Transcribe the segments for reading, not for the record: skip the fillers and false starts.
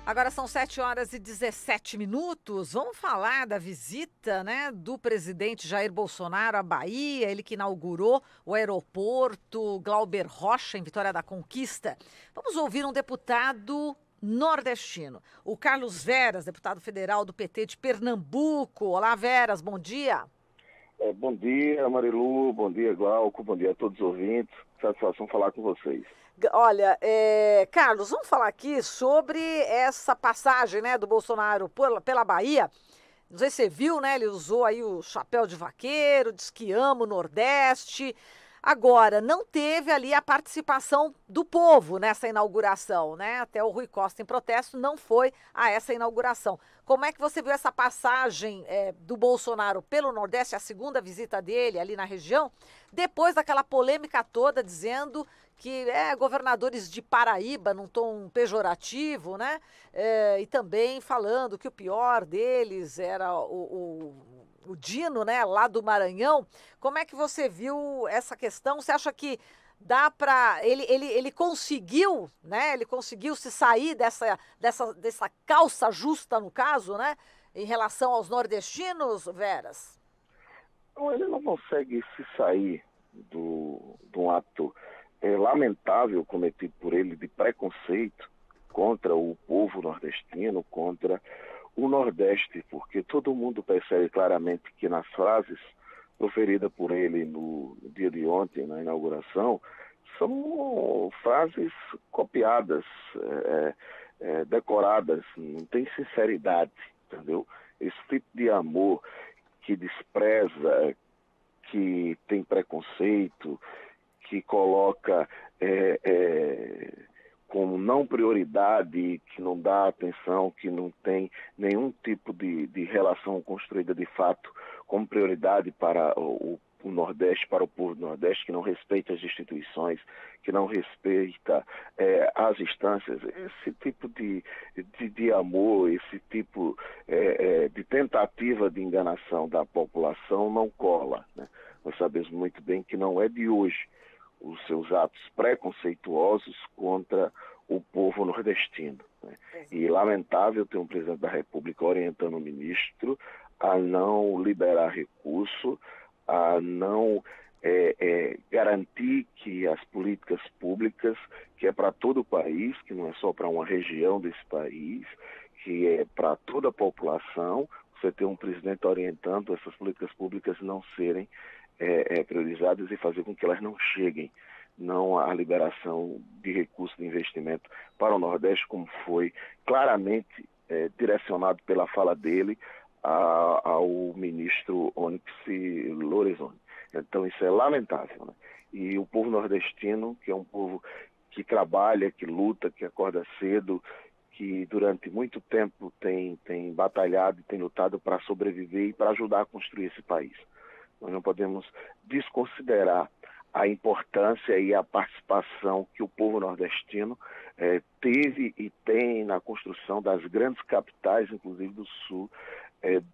Agora são 7h17. Vamos falar da visita, né, do presidente Jair Bolsonaro à Bahia, ele que inaugurou o aeroporto Glauber Rocha em Vitória da Conquista. Vamos ouvir um deputado nordestino, o Carlos Veras, deputado federal do PT de Pernambuco. Olá, Veras, bom dia. Bom dia, Marilu, bom dia, Glauco, bom dia a todos os ouvintes. Satisfação falar com vocês. Olha, Carlos, vamos falar aqui sobre essa passagem, né, do Bolsonaro pela Bahia. Não sei se você viu, né? Ele usou aí o chapéu de vaqueiro, diz que ama o Nordeste. Agora, não teve ali a participação do povo nessa inauguração, né? Até o Rui Costa, em protesto, não foi a essa inauguração. Como é que você viu essa passagem do Bolsonaro pelo Nordeste, a segunda visita dele ali na região, depois daquela polêmica toda dizendo que governadores de Paraíba, num tom pejorativo, né? E também falando que o pior deles era o Dino, né, lá do Maranhão. Como é que você viu essa questão? Você acha que dá para ele conseguiu, né? Ele conseguiu se sair dessa calça justa, no caso, né? Em relação aos nordestinos, Veras? Então, ele não consegue se sair de um ato lamentável cometido por ele de preconceito contra o povo nordestino, contra o Nordeste, porque todo mundo percebe claramente que nas frases proferidas por ele no dia de ontem, na inauguração, são frases copiadas, decoradas, não tem sinceridade, entendeu? Esse tipo de amor que despreza, que tem preconceito, que coloca como não prioridade, que não dá atenção, que não tem nenhum tipo de relação construída de fato como prioridade para o Nordeste, para o povo do Nordeste, que não respeita as instituições, que não respeita as instâncias. Esse tipo de amor, esse tipo de tentativa de enganação da população não cola, né? Nós sabemos muito bem que não é de hoje os seus atos preconceituosos contra o povo nordestino, né? E lamentável ter um presidente da República orientando o ministro a não liberar recurso, a não garantir que as políticas públicas, que é para todo o país, que não é só para uma região desse país, que é para toda a população, você ter um presidente orientando essas políticas públicas não serem priorizadas e fazer com que elas não cheguem, não à liberação de recursos de investimento para o Nordeste, como foi claramente direcionado pela fala dele ao ministro Onyx Lorenzoni. Então isso é lamentável, né? E o povo nordestino, que é um povo que trabalha, que luta, que acorda cedo, que durante muito tempo tem batalhado e tem lutado para sobreviver e para ajudar a construir esse país. Nós não podemos desconsiderar a importância e a participação que o povo nordestino teve e tem na construção das grandes capitais, inclusive do sul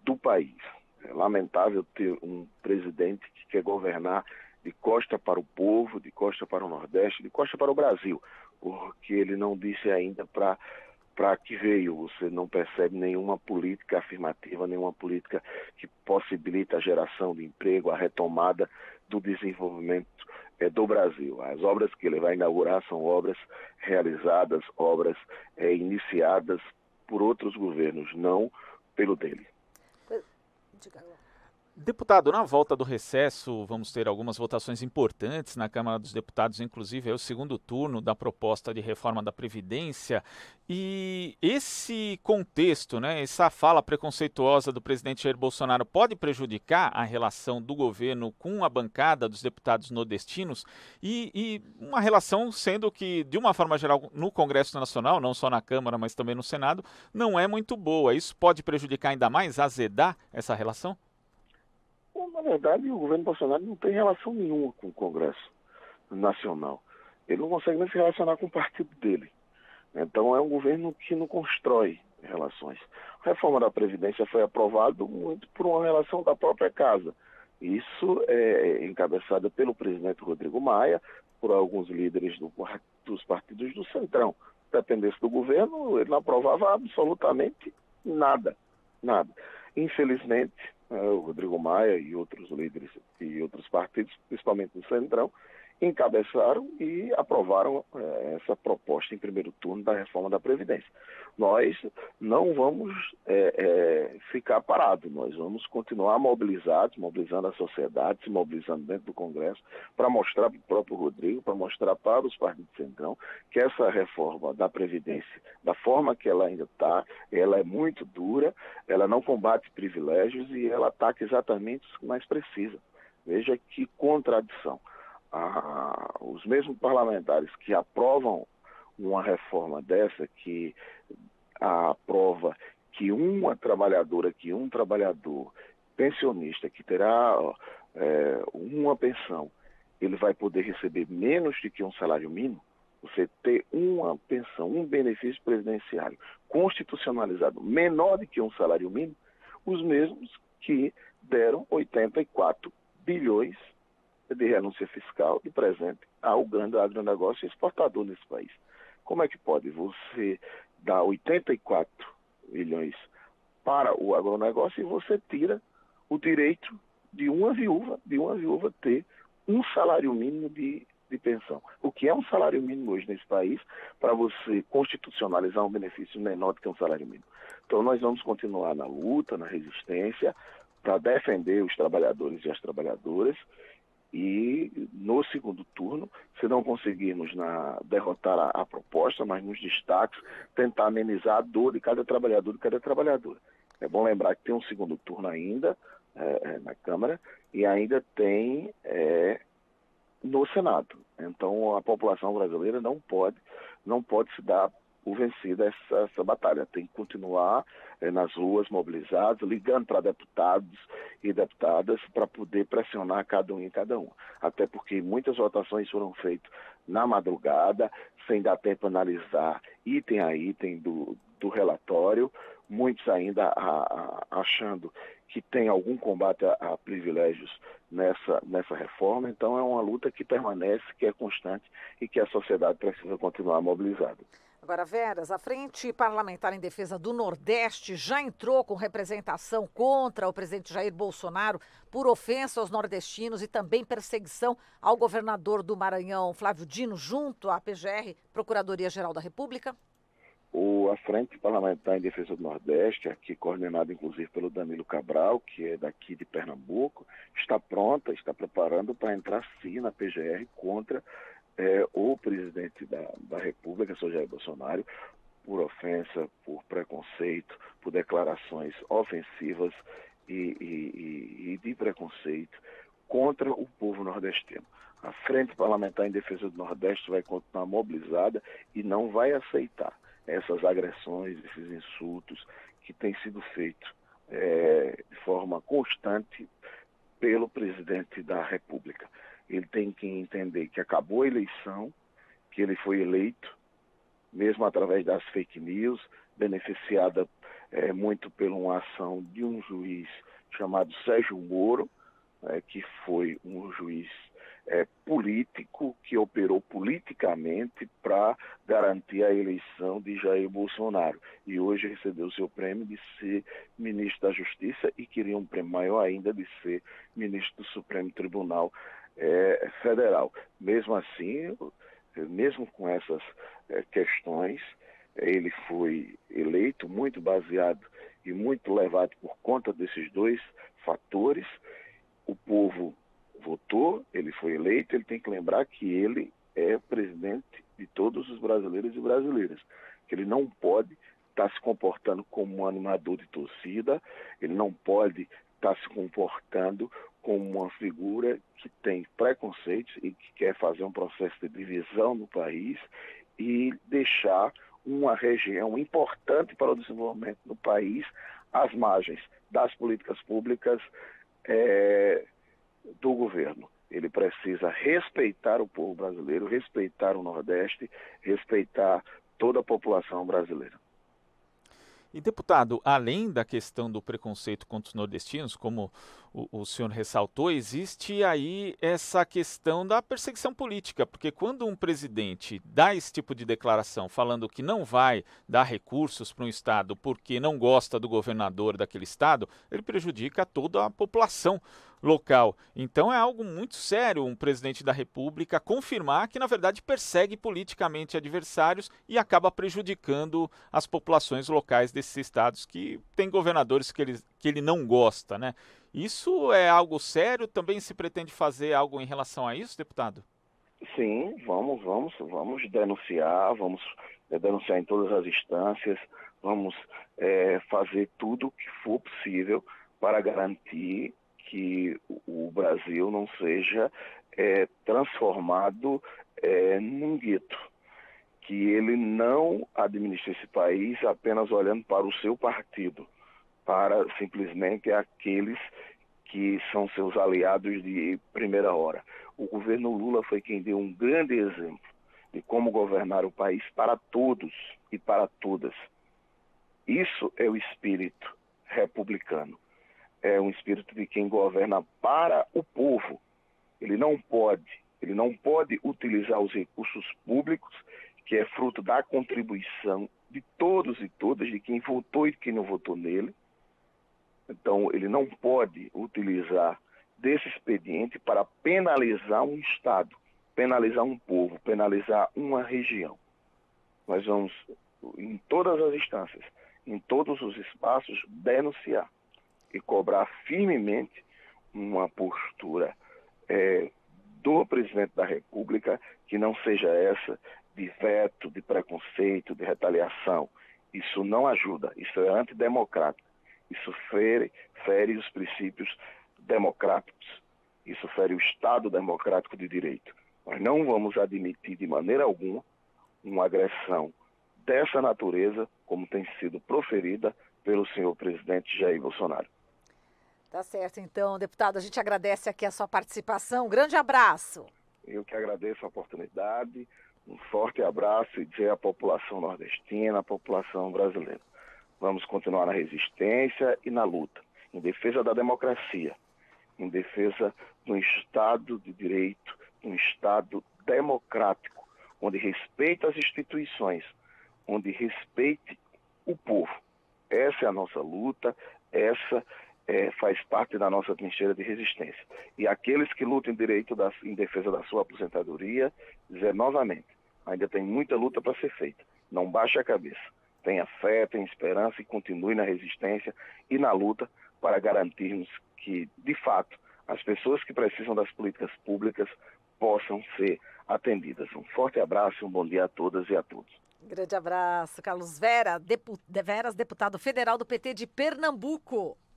do país. É lamentável ter um presidente que quer governar de costa para o povo, de costa para o Nordeste, de costa para o Brasil, porque ele não disse ainda para que veio. Você não percebe nenhuma política afirmativa, nenhuma política que possibilita a geração de emprego, a retomada do desenvolvimento do Brasil. As obras que ele vai inaugurar são obras realizadas, obras iniciadas por outros governos, não pelo dele. Deputado, na volta do recesso, vamos ter algumas votações importantes na Câmara dos Deputados, inclusive o segundo turno da proposta de reforma da Previdência. E esse contexto, né, essa fala preconceituosa do presidente Jair Bolsonaro pode prejudicar a relação do governo com a bancada dos deputados nordestinos e uma relação sendo que, de uma forma geral, no Congresso Nacional, não só na Câmara, mas também no Senado, não é muito boa. Isso pode prejudicar ainda mais, azedar essa relação? Na verdade, o governo Bolsonaro não tem relação nenhuma com o Congresso Nacional. Ele não consegue nem se relacionar com o partido dele. Então é um governo que não constrói relações. A reforma da Previdência foi aprovada muito por uma relação da própria casa. Isso é encabeçada pelo presidente Rodrigo Maia, por alguns líderes dos partidos do Centrão, dependesse do governo, ele não aprovava absolutamente nada. Nada. Infelizmente, o Rodrigo Maia e outros líderes e outros partidos, principalmente do Centrão, encabeçaram e aprovaram essa proposta em primeiro turno da reforma da Previdência. Nós não vamos ficar parados, nós vamos continuar mobilizados, mobilizando a sociedade, se mobilizando dentro do Congresso, para mostrar para o próprio Rodrigo, para mostrar para os partidos do Centrão, que essa reforma da Previdência, da forma que ela ainda está, ela é muito dura, ela não combate privilégios e ela ataca exatamente os que mais precisam. Veja que contradição. Os mesmos parlamentares que aprovam uma reforma dessa, que aprova que uma trabalhadora, que um trabalhador pensionista que terá uma pensão, ele vai poder receber menos do que um salário mínimo. Você ter uma pensão, um benefício previdenciário constitucionalizado menor do que um salário mínimo, os mesmos que deram 84 bilhões de renúncia fiscal e presente ao grande agronegócio exportador nesse país. Como é que pode você dar 84 bilhões para o agronegócio e você tira o direito de uma viúva ter um salário mínimo de pensão? O que é um salário mínimo hoje nesse país para você constitucionalizar um benefício menor do que um salário mínimo? Então nós vamos continuar na luta, na resistência, para defender os trabalhadores e as trabalhadoras. E no segundo turno, se não conseguirmos derrotar a proposta, mas nos destaques, tentar amenizar a dor de cada trabalhador e cada trabalhadora. É bom lembrar que tem um segundo turno ainda na Câmara e ainda tem no Senado. Então a população brasileira não pode se dar por vencida essa batalha. Tem que continuar nas ruas, mobilizados, ligando para deputados e deputadas para poder pressionar cada um e cada uma. Até porque muitas votações foram feitas na madrugada, sem dar tempo para analisar item a item do relatório, muitos ainda achando que tem algum combate a privilégios nessa reforma. Então é uma luta que permanece, que é constante e que a sociedade precisa continuar mobilizada. Agora, Veras, a Frente Parlamentar em Defesa do Nordeste já entrou com representação contra o presidente Jair Bolsonaro por ofensa aos nordestinos e também perseguição ao governador do Maranhão, Flávio Dino, junto à PGR, Procuradoria-Geral da República? A Frente Parlamentar em Defesa do Nordeste, aqui coordenada inclusive pelo Danilo Cabral, que é daqui de Pernambuco, está pronta, está preparando para entrar sim na PGR contra o presidente da República, seu Jair Bolsonaro, por ofensa, por preconceito, por declarações ofensivas e de preconceito contra o povo nordestino. A Frente Parlamentar em Defesa do Nordeste vai continuar mobilizada e não vai aceitar essas agressões, esses insultos que têm sido feitos de forma constante pelo presidente da República. Ele tem que entender que acabou a eleição, que ele foi eleito, mesmo através das fake news, beneficiada muito por uma ação de um juiz chamado Sérgio Moro, que foi um juiz político, que operou politicamente para garantir a eleição de Jair Bolsonaro. E hoje recebeu o seu prêmio de ser ministro da Justiça e queria um prêmio maior ainda de ser ministro do Supremo Tribunal Federal. Mesmo assim, mesmo com essas questões, ele foi eleito muito baseado e muito levado por conta desses dois fatores. O povo votou, ele foi eleito, ele tem que lembrar que ele é presidente de todos os brasileiros e brasileiras, que ele não pode estar se comportando como um animador de torcida, ele não pode estar se comportando como uma figura que tem preconceitos e que quer fazer um processo de divisão no país e deixar uma região importante para o desenvolvimento do país às margens das políticas públicas do governo. Ele precisa respeitar o povo brasileiro, respeitar o Nordeste, respeitar toda a população brasileira. E, deputado, além da questão do preconceito contra os nordestinos, como o senhor ressaltou, existe aí essa questão da perseguição política, porque quando um presidente dá esse tipo de declaração falando que não vai dar recursos para um estado porque não gosta do governador daquele estado, ele prejudica toda a população local. Então é algo muito sério um presidente da República confirmar que, na verdade, persegue politicamente adversários e acaba prejudicando as populações locais desses estados que têm governadores que ele não gosta, né? Isso é algo sério? Também se pretende fazer algo em relação a isso, deputado? Sim, vamos denunciar, vamos denunciar em todas as instâncias, vamos fazer tudo o que for possível para garantir que o Brasil não seja transformado num gueto, que ele não administre esse país apenas olhando para o seu partido, para simplesmente aqueles que são seus aliados de primeira hora. O governo Lula foi quem deu um grande exemplo de como governar o país para todos e para todas. Isso é o espírito republicano. É um espírito de quem governa para o povo. Ele não pode utilizar os recursos públicos, que é fruto da contribuição de todos e todas, de quem votou e de quem não votou nele. Então, ele não pode utilizar desse expediente para penalizar um Estado, penalizar um povo, penalizar uma região. Nós vamos, em todas as instâncias, em todos os espaços, denunciar e cobrar firmemente uma postura do presidente da República que não seja essa de veto, de preconceito, de retaliação. Isso não ajuda, isso é antidemocrático. Isso fere os princípios democráticos. Isso fere o Estado democrático de direito. Nós não vamos admitir de maneira alguma uma agressão dessa natureza, como tem sido proferida pelo senhor presidente Jair Bolsonaro. Tá certo, então, deputado, a gente agradece aqui a sua participação. Um grande abraço. Eu que agradeço a oportunidade, um forte abraço e dizer à população nordestina, à população brasileira. Vamos continuar na resistência e na luta, em defesa da democracia, em defesa de um Estado de direito, de um Estado democrático, onde respeite as instituições, onde respeite o povo. Essa é a nossa luta, essa faz parte da nossa trincheira de resistência. E aqueles que lutam em defesa da sua aposentadoria, dizer novamente, ainda tem muita luta para ser feita. Não baixe a cabeça. Tenha fé, tenha esperança e continue na resistência e na luta para garantirmos que, de fato, as pessoas que precisam das políticas públicas possam ser atendidas. Um forte abraço e um bom dia a todas e a todos. Grande abraço, Carlos Veras, deputado federal do PT de Pernambuco.